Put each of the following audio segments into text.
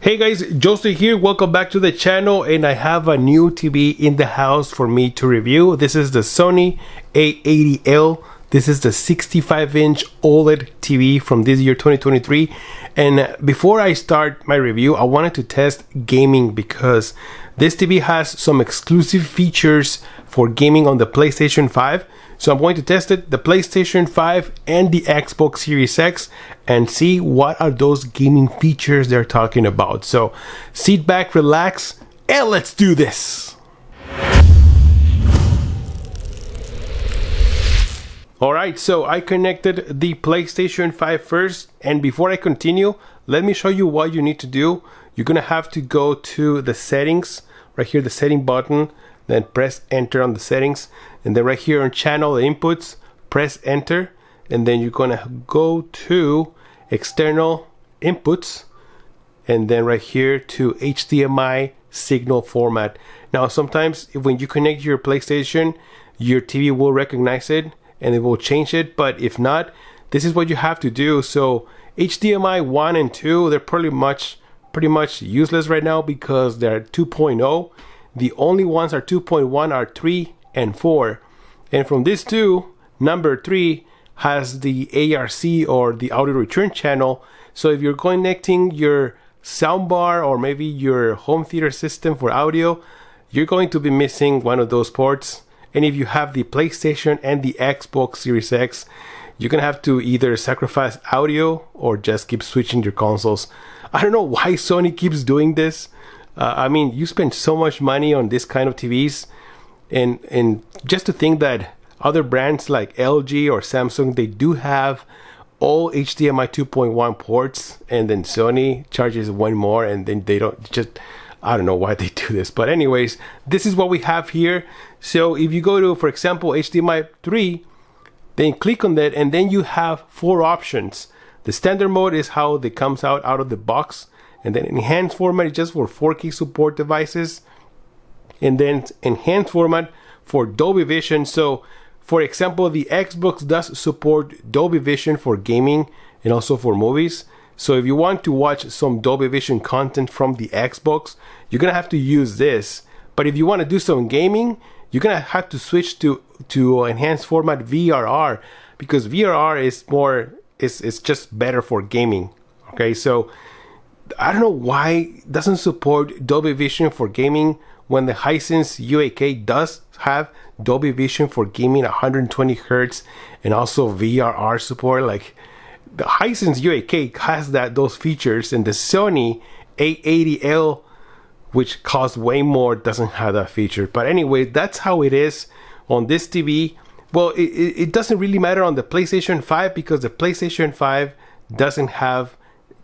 Hey guys, Joseph here. Welcome back to the channel, and I have a new TV in the house for me to review. This is the Sony A80L. This is the 65-inch OLED TV from this year 2023. And before I start my review, I wanted to test gaming because this TV has some exclusive features for gaming on the PlayStation 5. So I'm going to test it, the PlayStation 5 and the Xbox Series X, and see what are those gaming features they're talking about. So sit back, relax, and let's do this. Alright, so I connected the PlayStation 5 first, and before I continue, let me show you what you need to do. You're gonna have to go to the settings, right here, the setting button, then press enter on the settings, and then right here on channel inputs, press enter, and then you're gonna go to external inputs, and then right here to HDMI signal format. Now sometimes when you connect your PlayStation, your TV will recognize it and it will change it, but if not, this is what you have to do. So HDMI 1 and 2, they're pretty much useless right now because they're 2.0. The only ones are 2.1 are 3 and 4. And from these two, number 3 has the ARC or the audio return channel. So if you're connecting your soundbar or maybe your home theater system for audio, you're going to be missing one of those ports. And if you have the PlayStation and the Xbox Series X, you're gonna have to either sacrifice audio or just keep switching your consoles. I don't know why Sony keeps doing this. I mean, you spend so much money on this kind of TVs, and just to think that other brands like LG or Samsung, they do have all HDMI 2.1 ports, and then Sony charges one more, and then they don't just, I don't know why they do this. But anyways, this is what we have here. So if you go to, for example, HDMI 3, then click on that, and then you have 4 options. The standard mode is how it comes out of the box. And then enhanced format is just for 4K support devices. And then enhanced format for Dolby Vision. So for example, the Xbox does support Dolby Vision for gaming and also for movies. So if you want to watch some Dolby Vision content from the Xbox, you're gonna have to use this. But if you want to do some gaming, you're gonna have to switch to enhanced format VRR, because VRR is more is just better for gaming. Okay, so I don't know why it doesn't support Dolby Vision for gaming when the Hisense U8K does have Dolby Vision for gaming 120 Hz and also VRR support. Like the Hisense U8K has those features, and the Sony A80L, which costs way more, doesn't have that feature. But anyway, that's how it is on this TV. Well, it doesn't really matter on the PlayStation 5 because the PlayStation 5 doesn't have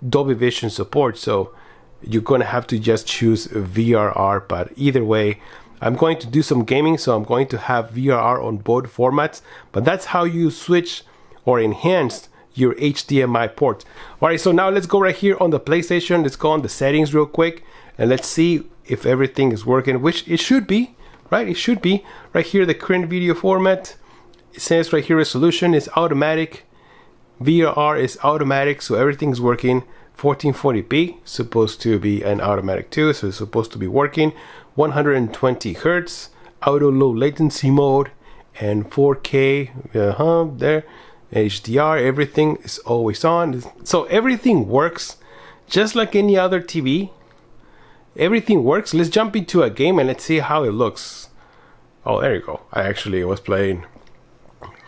Dolby Vision support, so you're gonna have to just choose VRR. But either way, I'm going to do some gaming, so I'm going to have VRR on both formats. But that's how you switch or enhance your HDMI port. All right, so now let's go right here on the PlayStation. Let's go on the settings real quick and let's see if everything is working, which it should be, right? It should be. Right here, the current video format, it says right here resolution is automatic, VRR is automatic, so everything's working. 1440p, supposed to be an automatic too, so it's supposed to be working. 120 Hz, auto low latency mode, and 4K, there, HDR, everything is always on. So everything works just like any other TV. Everything works. Let's jump into a game and let's see how it looks. Oh, there you go. I actually was playing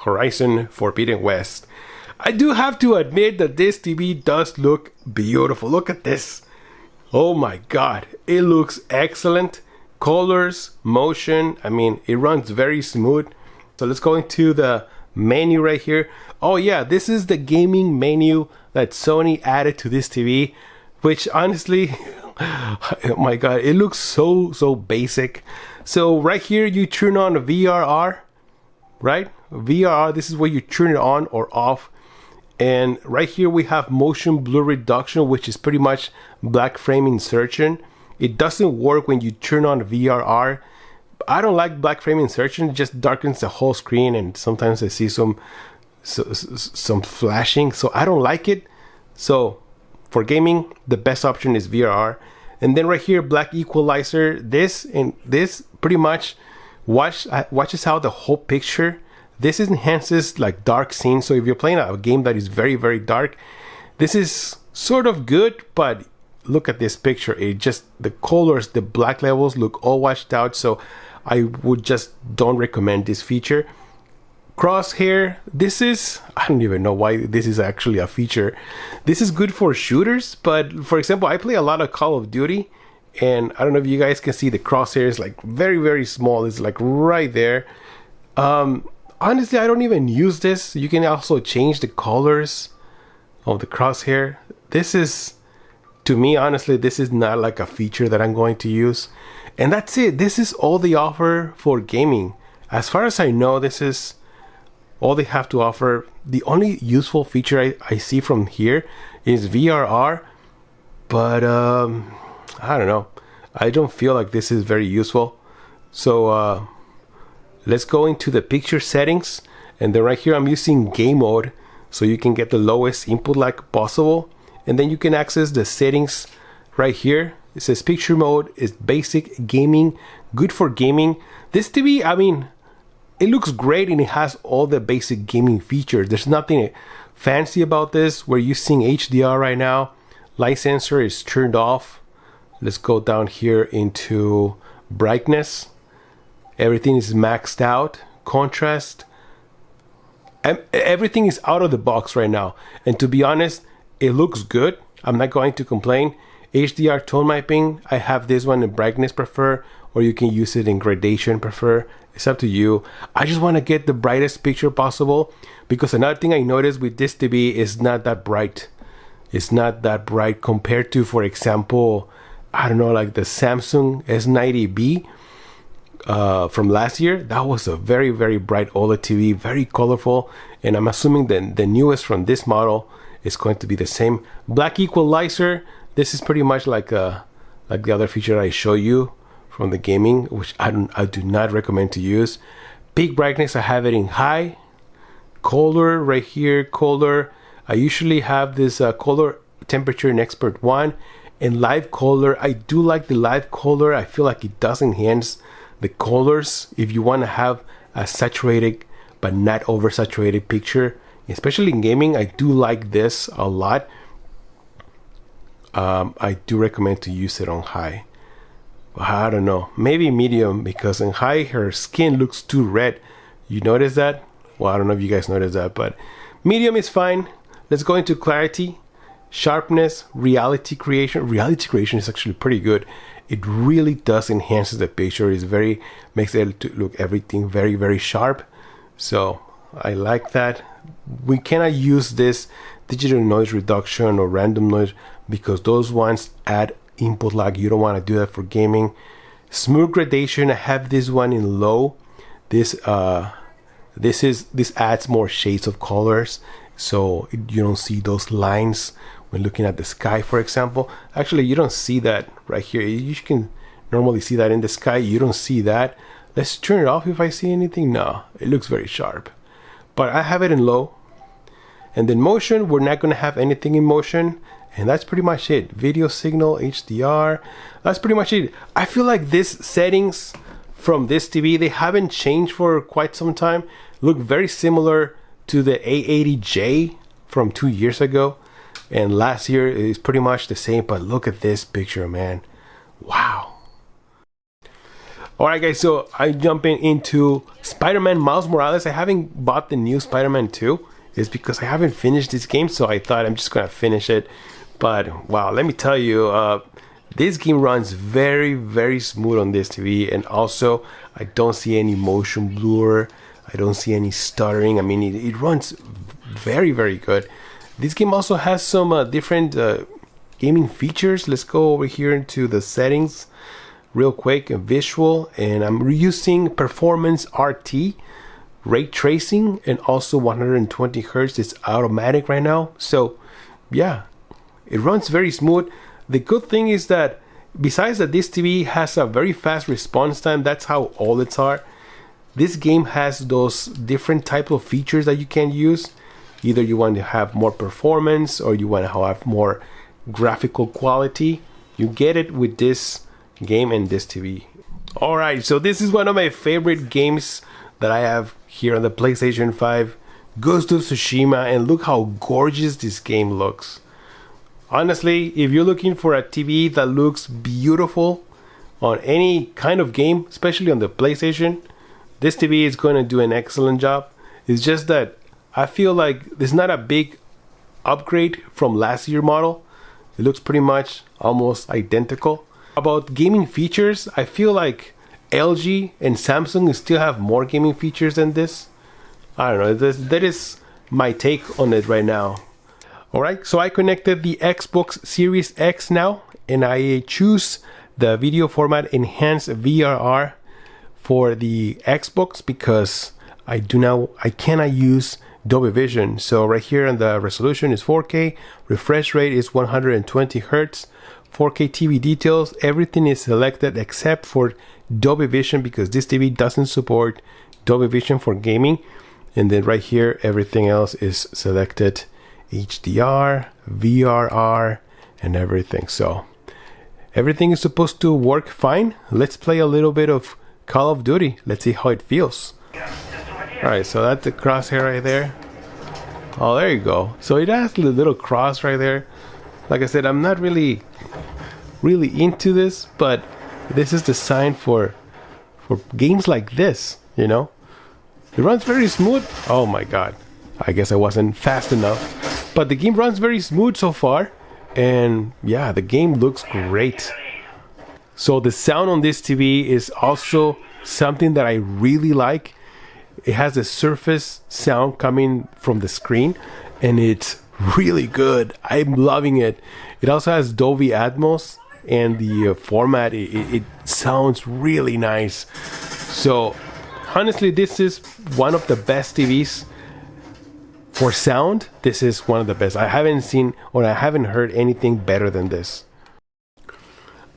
Horizon Forbidden West. I do have to admit that this TV does look beautiful. Look at this. Oh my god, it looks excellent. Colors, motion, I mean, it runs very smooth. So let's go into the menu right here. Oh yeah, this is the gaming menu that Sony added to this TV, which honestly, oh my god, it looks so basic. So right here you turn on VRR, right? VRR, this is where you turn it on or off. And right here we have motion blur reduction, which is pretty much black frame insertion. It doesn't work when you turn on VRR. I don't like black frame insertion. It just darkens the whole screen, and sometimes I see some flashing, so I don't like it. So for gaming, the best option is VRR. And then right here, black equalizer. This pretty much watches out the whole picture. This enhances like dark scenes. So if you're playing a game that is very, very dark, this is sort of good, but look at this picture. It just, the colors, the black levels look all washed out. So I would just don't recommend this feature. Crosshair, this is, I don't even know why this is actually a feature. This is good for shooters, but for example, I play a lot of Call of Duty, and I don't know if you guys can see the crosshair is like very, very small. It's like right there. Honestly, I don't even use this. You can also change the colors of the crosshair. This is, to me, honestly, this is not like a feature that I'm going to use. And that's it. This is all they offer for gaming. As far as I know, this is all they have to offer. The only useful feature I see from here is VRR, but I don't know. I don't feel like this is very useful. So let's go into the picture settings, and then right here I'm using game mode, so you can get the lowest input lag possible, and then you can access the settings right here. It says picture mode is basic gaming, good for gaming. This TV, I mean, it looks great and it has all the basic gaming features. There's nothing fancy about this. We're using HDR right now. Light sensor is turned off. Let's go down here into brightness. Everything is maxed out. Contrast. Everything is out of the box right now. And to be honest, it looks good. I'm not going to complain. HDR tone mapping, I have this one in brightness prefer, or you can use it in gradation prefer. It's up to you. I just want to get the brightest picture possible, because another thing I noticed with this TV is not that bright. It's not that bright compared to, for example, I don't know, like the Samsung S90B from last year. That was a very, very bright OLED TV, very colorful, and I'm assuming the newest from this model is going to be the same. Black equalizer, this is pretty much like the other feature I show you from the gaming, which I do not recommend to use. Peak brightness, I have it in high. Color right here, color, I usually have this color temperature in expert 1. And live color, I do like the live color. I feel like it does enhance the colors if you want to have a saturated but not oversaturated picture, especially in gaming. I do like this a lot. I do recommend to use it on high. I don't know, maybe medium, because in high her skin looks too red. You notice that? Well, I don't know if you guys notice that, but medium is fine. Let's go into clarity, sharpness, reality creation. Reality creation is actually pretty good. It really does enhances the picture. It's very, makes it to look everything very, very sharp. So I like that. We cannot use this digital noise reduction or random noise, because those ones add input lag. You don't want to do that for gaming. Smooth gradation, I have this one in low. This adds more shades of colors, so you don't see those lines when looking at the sky, for example. Actually, you don't see that right here. You can normally see that in the sky. You don't see that. Let's turn it off if I see anything. No, it looks very sharp, but I have it in low. And then motion, we're not going to have anything in motion. And that's pretty much it. Video signal, HDR, that's pretty much it. I feel like this settings from this TV, they haven't changed for quite some time. Look very similar to the A80J from 2 years ago. And last year is pretty much the same, but look at this picture, man. Wow. Alright guys, so I'm jumping into Spider-Man Miles Morales. I haven't bought the new Spider-Man 2. It's because I haven't finished this game, so I thought I'm just gonna finish it. But wow, let me tell you, this game runs very, very smooth on this TV, and also I don't see any motion blur. I don't see any stuttering. I mean, it runs very, very good. This game also has some different gaming features. Let's go over here into the settings real quick, visual, and I'm using performance RT, ray tracing, and also 120 Hertz. It's automatic right now, so yeah, it runs very smooth. The good thing is that besides that this TV has a very fast response time, that's how OLEDs are. This game has those different type of features that you can use. Either you want to have more performance, or you want to have more graphical quality. You get it with this game and this TV. Alright, so this is one of my favorite games that I have here on the PlayStation 5, Ghost of Tsushima, and look how gorgeous this game looks. Honestly, if you're looking for a TV that looks beautiful on any kind of game, especially on the PlayStation, this TV is going to do an excellent job. It's just that I feel like there's not a big upgrade from last year's model. It looks pretty much almost identical. About gaming features, I feel like LG and Samsung still have more gaming features than this. I don't know, that is my take on it right now. Alright, so I connected the Xbox Series X now, and I choose the video format Enhanced VRR for the Xbox because I cannot use Dolby Vision. So right here on the resolution is 4K, refresh rate is 120 Hz, 4K TV details, everything is selected except for Dolby Vision because this TV doesn't support Dolby Vision for gaming. And then right here, everything else is selected, HDR, VRR, and everything. So everything is supposed to work fine. Let's play a little bit of Call of Duty. Let's see how it feels. Alright, so that's the crosshair right there. Oh, there you go. So it has a little cross right there. Like I said, I'm not really into this, but this is designed for games like this, you know. It runs very smooth. Oh my god, I guess I wasn't fast enough, but the game runs very smooth so far, and yeah, the game looks great. So the sound on this TV is also something that I really like. It has a surface sound coming from the screen, and it's really good. I'm loving it. It also has Dolby Atmos, and the format, it sounds really nice. So honestly, this is one of the best TVs for sound. This is one of the best. I haven't seen or I haven't heard anything better than this.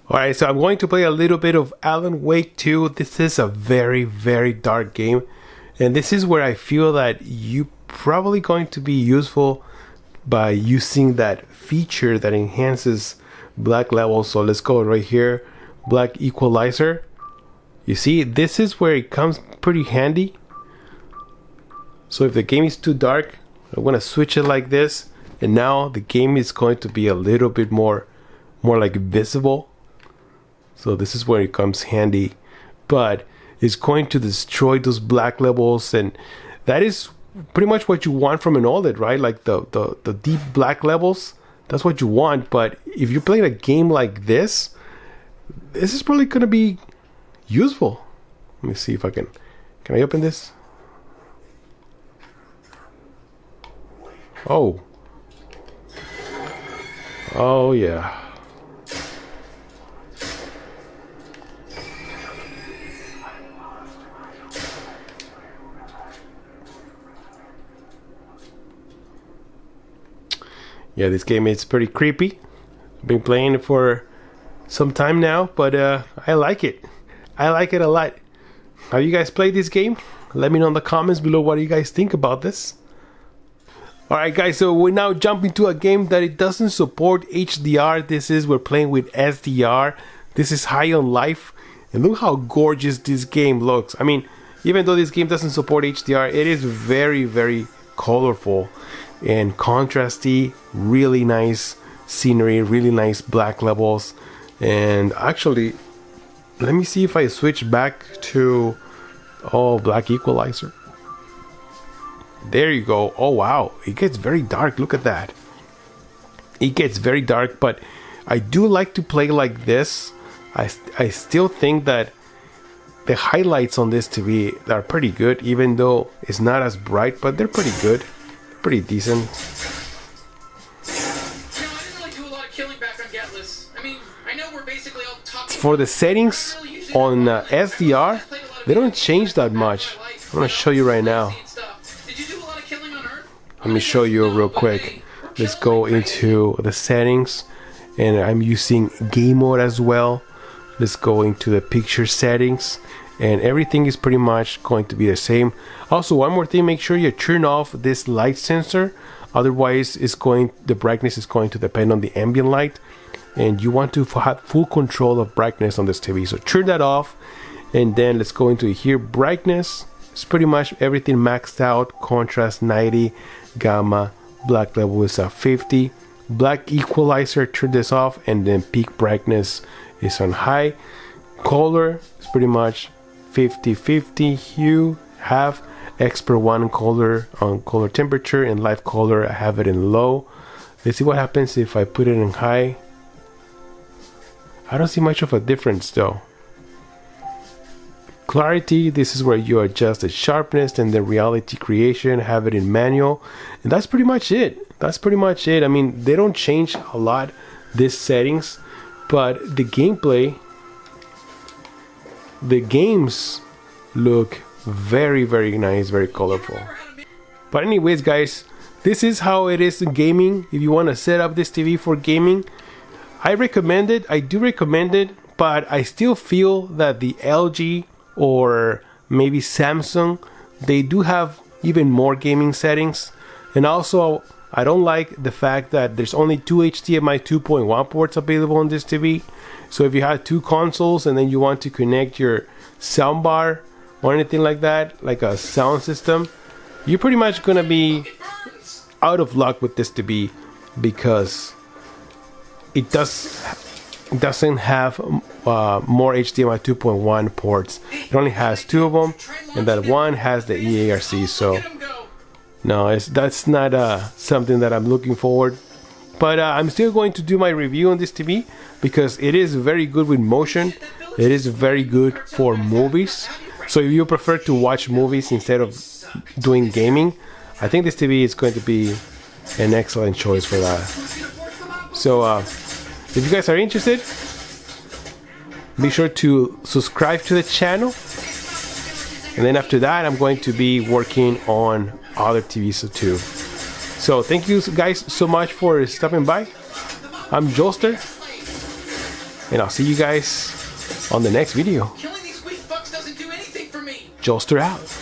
Alright, so I'm going to play a little bit of Alan Wake 2. This is a very, very dark game, and this is where I feel that you probably going to be useful by using that feature that enhances black levels. So let's go right here, black equalizer. You see, this is where it comes pretty handy. So if the game is too dark, I'm gonna switch it like this, and now the game is going to be a little bit more like visible. So this is where it comes handy, but it's going to destroy those black levels, and that is pretty much what you want from an OLED, right? Like the deep black levels, that's what you want. But if you're playing a game like this is probably going to be useful. Let me see if I can I open this? Oh yeah. Yeah, this game is pretty creepy. I've been playing it for some time now, but I like it. I like it a lot. Have you guys played this game? Let me know in the comments below what you guys think about this. Alright guys, so we're now jumping to a game that it doesn't support HDR. We're playing with SDR. This is High on Life. And look how gorgeous this game looks. I mean, even though this game doesn't support HDR, it is very, very colorful and contrasty. Really nice scenery, really nice black levels. And actually, let me see if I switch back to black equalizer. There you go. Oh wow, it gets very dark. Look at that. It gets very dark, but I do like to play like this. I still think that the highlights on this TV are pretty good, even though it's not as bright, but they're pretty good, pretty decent. For the settings on SDR, they don't change that much. I'm gonna show you right now. Let me show you real quick. Let's go into the settings, and I'm using game mode as well. Let's go into the picture settings, and everything is pretty much going to be the same. Also, one more thing, make sure you turn off this light sensor Otherwise, the brightness is going to depend on the ambient light, and you want to have full control of brightness on this TV. So turn that off, and then let's go into here. Brightness, it's pretty much everything maxed out. Contrast 90, gamma, black level is at 50. Black equalizer, turn this off, and then peak brightness is on high. Color is pretty much 50-50. Hue, half. Expert 1 color on color temperature, and live color I have it in low. Let's see what happens if I put it in high. I don't see much of a difference though. Clarity, this is where you adjust the sharpness, and the reality creation, have it in manual, and that's pretty much it. I mean, they don't change a lot these settings, but the gameplay, the games look very, very nice, very colorful. But anyways, guys, this is how it is in gaming. If you want to set up this TV for gaming, I recommend it. I do recommend it, but I still feel that the LG or maybe Samsung, they do have even more gaming settings. And also, I don't like the fact that there's only 2 HDMI 2.1 ports available on this TV. So if you have 2 consoles and then you want to connect your soundbar or anything like that, like a sound system, you're pretty much gonna be out of luck with this TV, because it doesn't have more HDMI 2.1 ports. It only has 2 of them, and that one has the EARC. So no, that's not something that I'm looking forward. But I'm still going to do my review on this TV, because it is very good with motion. It is very good for movies. So if you prefer to watch movies instead of doing gaming, I think this TV is going to be an excellent choice for that. So if you guys are interested, be sure to subscribe to the channel. And then after that, I'm going to be working on other TVs too. So thank you guys so much for stopping by. I'm Joelster, and I'll see you guys on the next video. Joelster out.